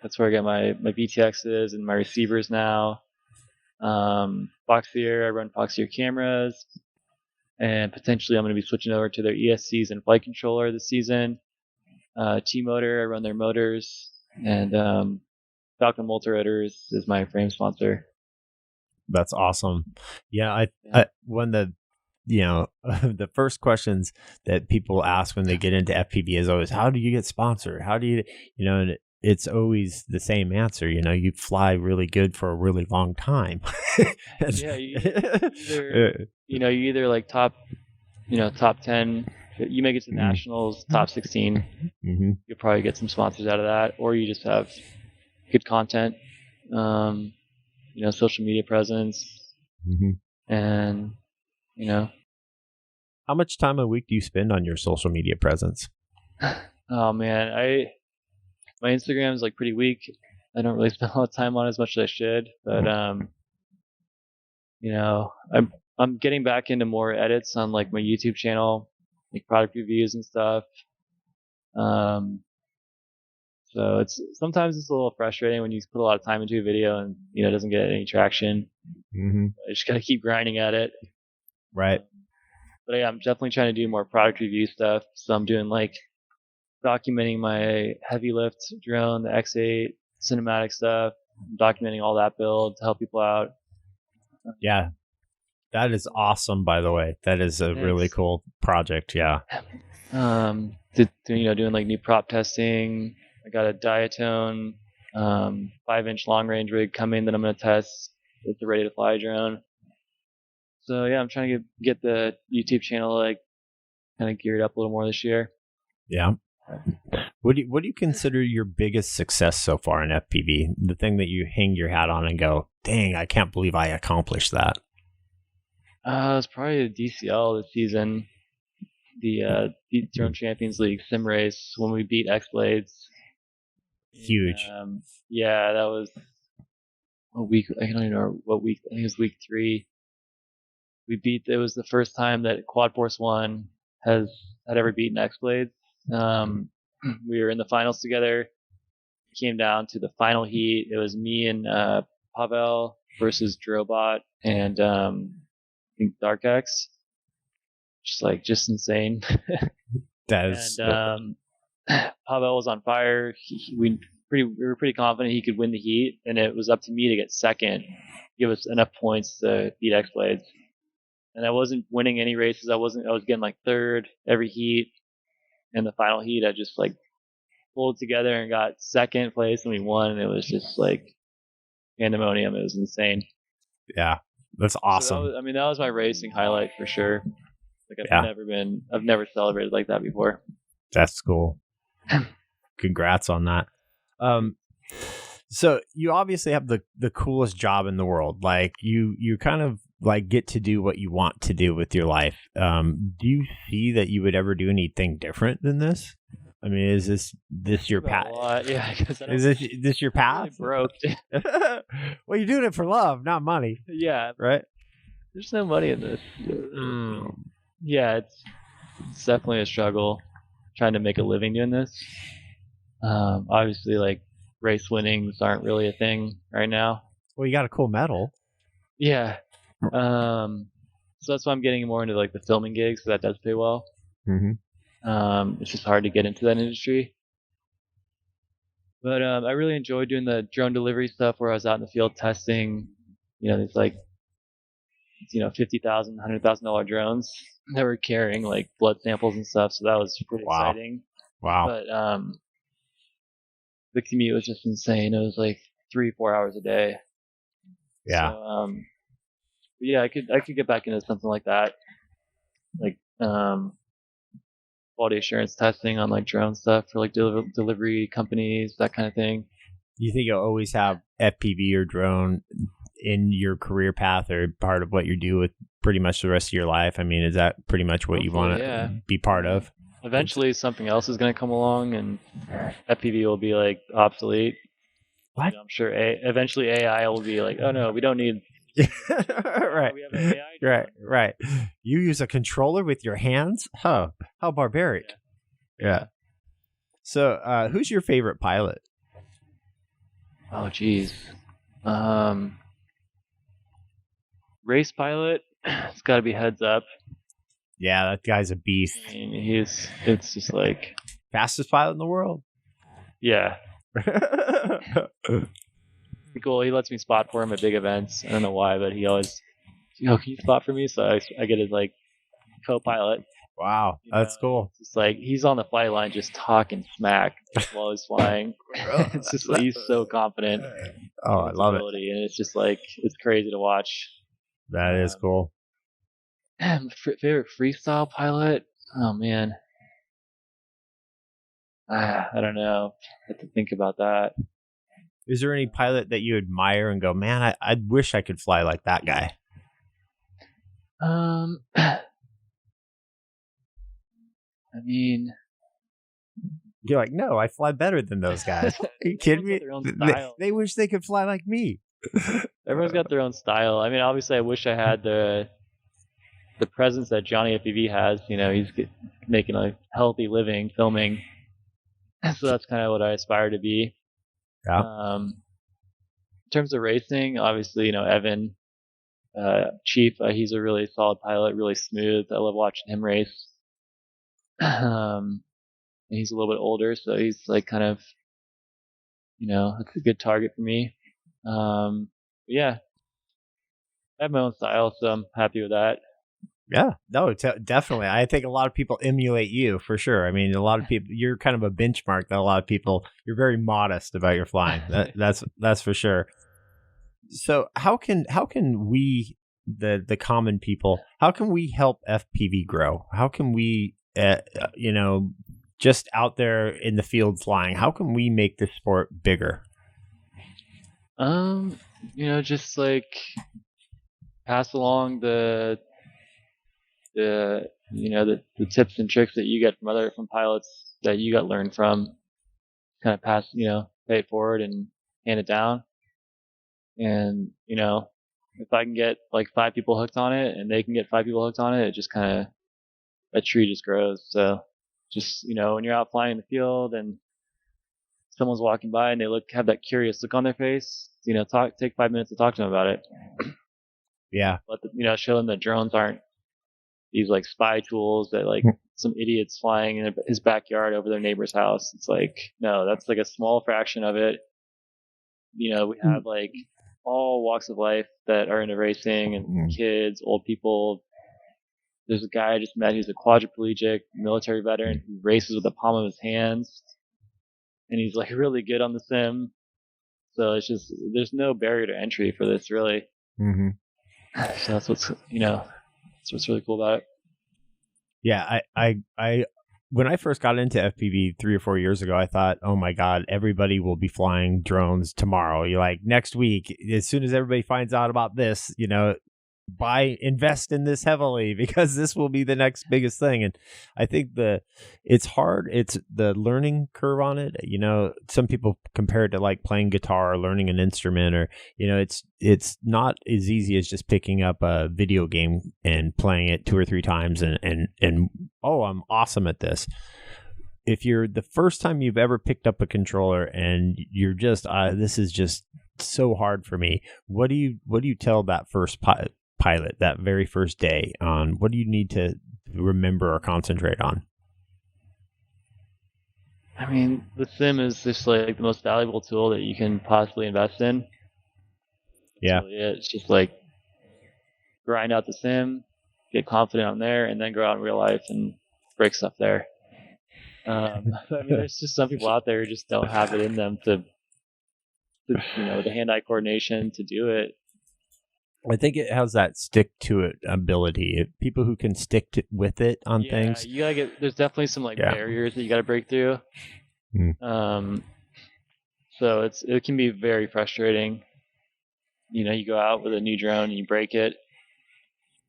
That's where I get my VTXs and my receivers now. Foxier. I run Foxier cameras. And potentially I'm going to be switching over to their ESCs and flight controller this season. T-Motor. I run their motors. And Falcon Multirotors is my frame sponsor. That's awesome. Yeah, I one of the the first questions that people ask when they get into FPV is always, how do you get sponsored? How do you, and it's always the same answer. You fly really good for a really long time. Yeah, you either like top 10, you make it to nationals, top 16. You'll probably get some sponsors out of that, or you just have good content, social media presence, and How much time a week do you spend on your social media presence? Oh man, my Instagram is like pretty weak. I don't really spend a lot of time on it as much as I should, but I'm getting back into more edits on like my YouTube channel, like product reviews and stuff. So sometimes it's a little frustrating when you put a lot of time into a video and it doesn't get any traction. I just gotta keep grinding at it. Right. But yeah, I'm definitely trying to do more product review stuff. So I'm doing like documenting my heavy lift drone, the X8 cinematic stuff, documenting all that build to help people out. Yeah, that is awesome. By the way, that is a really cool project. Yeah. Doing like new prop testing. I got a Diatone 5-inch long range rig coming that I'm going to test with the ready to fly drone. So yeah, I'm trying to get the YouTube channel like kind of geared up a little more this year. Yeah. What do you consider your biggest success so far in FPV? The thing that you hang your hat on and go, dang, I can't believe I accomplished that. It's probably the DCL this season, the Drone Champions League sim race when we beat X Blades. Huge. Yeah, that was a week. I don't even know what week. I think it was week 3. It was the first time that Quad Force One had ever beaten X Blades. We were in the finals together. Came down to the final heat. It was me and Pavel versus Drobot and I think Dark X. Just insane. And Pavel was on fire. We were pretty confident he could win the heat, and it was up to me to get second, give us enough points to beat X Blades. And I wasn't winning any races. I was getting like third every heat. In the final heat, I just like pulled together and got second place, and we won. And it was just like pandemonium. It was insane. Yeah, that's awesome. So that was my racing highlight for sure. Like I've never celebrated like that before. That's cool. Congrats on that. So you obviously have the coolest job in the world. Like you kind of like get to do what you want to do with your life. Do you see that you would ever do anything different than this? I mean, is this your path? Yeah. Is this your path? Really broke. Well, you're doing it for love, not money. Yeah. Right. There's no money in this. Yeah, it's definitely a struggle trying to make a living doing this. Obviously, like race winnings aren't really a thing right now. Well, you got a cool medal. Yeah. So that's why I'm getting more into like the filming gigs, so that does pay well. Mm-hmm. It's just hard to get into that industry. But I really enjoy doing the drone delivery stuff where I was out in the field testing, these like, $50,000, $100,000 drones that were carrying like blood samples and stuff. So that was pretty exciting. Wow. But the commute was just insane. It was like 3-4 hours a day. Yeah. So, yeah, I could get back into something like that, like quality assurance testing on like drone stuff for like delivery companies, that kind of thing. You think you'll always have FPV or drone in your career path or part of what you do with pretty much the rest of your life? I mean, is that pretty much what you want to be part of? Eventually something else is going to come along and FPV will be like obsolete. What? I'm sure eventually AI will be like, oh no, we don't need right. We have an AI right. You use a controller with your hands? How barbaric. Yeah. So who's your favorite pilot? Oh geez. Race pilot, it's got to be Heads Up. Yeah, that guy's a beast. I mean, it's just like fastest pilot in the world. Yeah. Cool. He lets me spot for him at big events. I don't know why, but he always, can you spot for me? So I get his like co-pilot. Wow, that's cool. It's like he's on the flight line just talking smack while he's flying. It's just like he's so confident. Oh, I love it. And it's just like it's crazy to watch. That is cool. Favorite freestyle pilot? Oh man, I don't know. I have to think about that. Is there any pilot that you admire and go, man, I wish I could fly like that guy? I mean, you're like, no, I fly better than those guys. Are you kidding me? They wish they could fly like me. Everyone's got their own style. I mean, obviously, I wish I had the presence that Johnny FPV has. He's making a healthy living filming, so that's kind of what I aspire to be. Yeah. In terms of racing, obviously, Evan, Chief, he's a really solid pilot, really smooth. I love watching him race. He's a little bit older, so he's like kind of, it's a good target for me. Yeah, I have my own style, so I'm happy with that. Yeah, no, definitely. I think a lot of people emulate you for sure. I mean, a lot of people, you're kind of a benchmark that a lot of people, you're very modest about your flying. That's for sure. So how can we, the common people, how can we help FPV grow? How can we, just out there in the field flying, how can we make this sport bigger? Just like pass along the tips and tricks that you get from pilots that you got learned from, kind of pass, pay it forward and hand it down. And, if I can get like 5 people hooked on it and they can get 5 people hooked on it, it just kind of, a tree just grows. So just, when you're out flying in the field and someone's walking by and they have that curious look on their face, take 5 minutes to talk to them about it. Yeah. Show them that drones aren't these like spy tools that like some idiots flying in his backyard over their neighbor's house. It's like, no, that's like a small fraction of it. We have like all walks of life that are into racing, and kids, old people. There's a guy I just met who's a quadriplegic military veteran who races with the palm of his hands, and he's like really good on the sim. So it's just, there's no barrier to entry for this, really. Mm-hmm. So that's what's really cool about it. Yeah, I when I first got into FPV 3 or 4 years ago, I thought, oh my God, everybody will be flying drones tomorrow. You're like, next week, as soon as everybody finds out about this, invest in this heavily because this will be the next biggest thing. And I think it's hard. It's the learning curve on it. Some people compare it to like playing guitar or learning an instrument, or, it's not as easy as just picking up a video game and playing it 2 or 3 times and oh, I'm awesome at this. If you're the first time you've ever picked up a controller and you're just, this is just so hard for me. What do you tell that first pilot that very first day on what do you need to remember or concentrate on? I mean, the sim is just like the most valuable tool that you can possibly invest in. Yeah. Really it's just like grind out the sim, get confident on there, and then go out in real life and break stuff there. I mean, there's just some people out there who just don't have it in them to the hand-eye coordination to do it. I think it has that stick to it ability. People who can stick with it on things. You gotta there's definitely some barriers that you gotta break through. So it can be very frustrating. You go out with a new drone and you break it.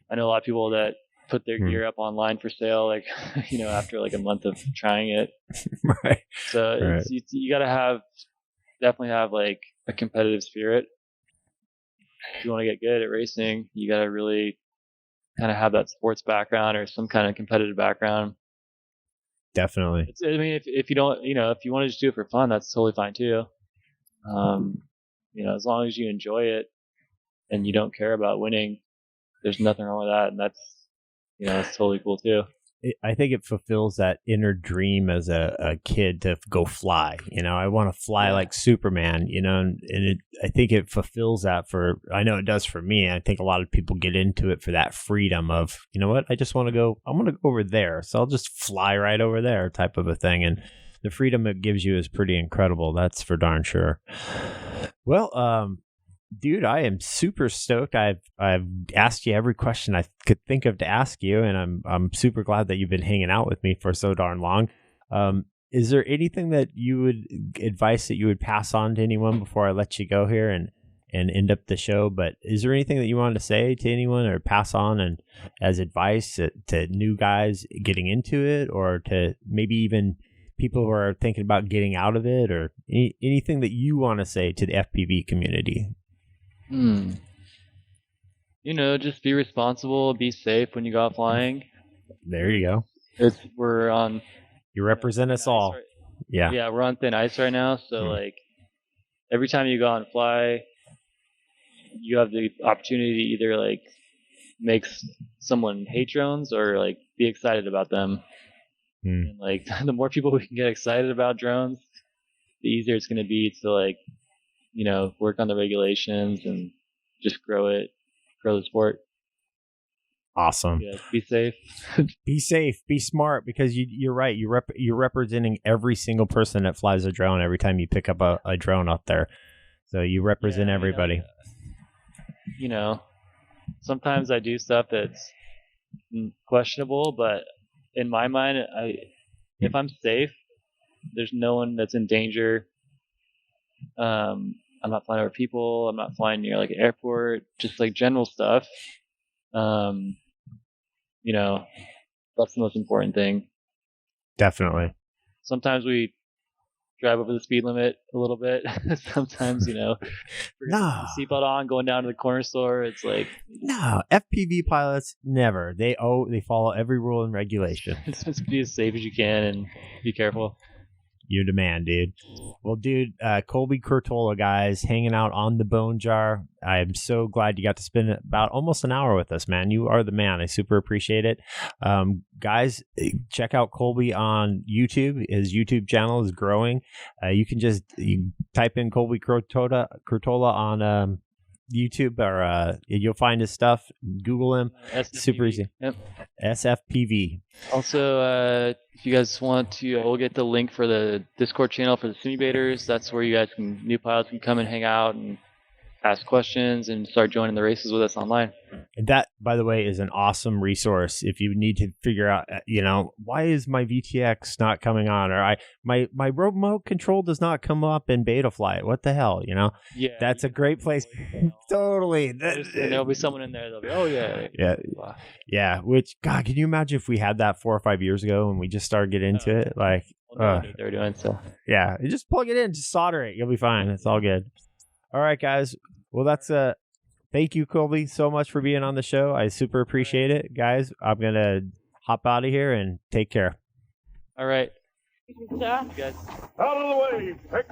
I know a lot of people that put their gear up online for sale, like, after like a month of trying it. Right. So you gotta definitely have like a competitive spirit. If you want to get good at racing, you gotta really kind of have that sports background or some kind of competitive background. Definitely. If you don't, if you want to just do it for fun, that's totally fine too. As long as you enjoy it and you don't care about winning, there's nothing wrong with that, and that's totally cool too. I think it fulfills that inner dream as a kid to go fly. I want to fly like Superman, and I think it fulfills that I know it does for me. I think a lot of people get into it for that freedom of, what, I just want to go, I want to go over there. So I'll just fly right over there type of a thing. And the freedom it gives you is pretty incredible. That's for darn sure. Well, dude, I am super stoked. I've asked you every question I could think of to ask you, and I'm super glad that you've been hanging out with me for so darn long. Is there anything that advice that you would pass on to anyone before I let you go here and end up the show? But is there anything that you wanted to say to anyone or pass on and as advice to new guys getting into it, or to maybe even people who are thinking about getting out of it, or anything that you want to say to the FPV community? Just be responsible, be safe when you go out flying. There you go. You represent us all. Right? Yeah. Yeah, we're on thin ice right now. So like every time you go out and fly, you have the opportunity to either like make someone hate drones or like be excited about them. And like the more people we can get excited about drones, the easier it's going to be to like, work on the regulations and just grow the sport. Awesome. Yeah, be safe. Be safe. Be smart, because you're right. You're representing every single person that flies a drone every time you pick up a drone up there. So you represent everybody. Sometimes I do stuff that's questionable, but in my mind, if I'm safe, there's no one that's in danger. I'm not flying over people. I'm not flying near like an airport. Just like general stuff. That's the most important thing. Definitely. Sometimes we drive over the speed limit a little bit. Sometimes, you know, No, seatbelt on, going down to the corner store. It's like no, FPV pilots never. They follow every rule and regulation. just be as safe as you can and be careful. You demand, dude. Well, dude, Colby Curtola, guys, hanging out on the Bone Jar. I'm so glad you got to spend about almost an hour with us, man. You are the man. I super appreciate it. Guys, check out Colby on YouTube. His YouTube channel is growing. You can just type in Colby Curtola on YouTube, or you'll find his stuff. Google him. SFPV. Super easy. Yep. SFPV. Also, if you guys want to, we'll get the link for the Discord channel for the simulators. That's where you guys new pilots can come and hang out and ask questions and start joining the races with us online. And that, by the way, is an awesome resource if you need to figure out, why is my VTX not coming on, or my remote control does not come up in Betaflight. What the hell, Yeah, that's a great place. Totally. And there'll be someone in there that'll be, oh yeah. Yeah. Which, God, can you imagine if we had that 4 or 5 years ago and we just started getting into it? Like, what they're doing. So yeah, you just plug it in, just solder it. You'll be fine. It's all good. All right, guys. Well, that's thank you, Colby, so much for being on the show. I super appreciate it, guys. I'm gonna hop out of here and take care. All right. Yeah. You guys. Out of the way, pick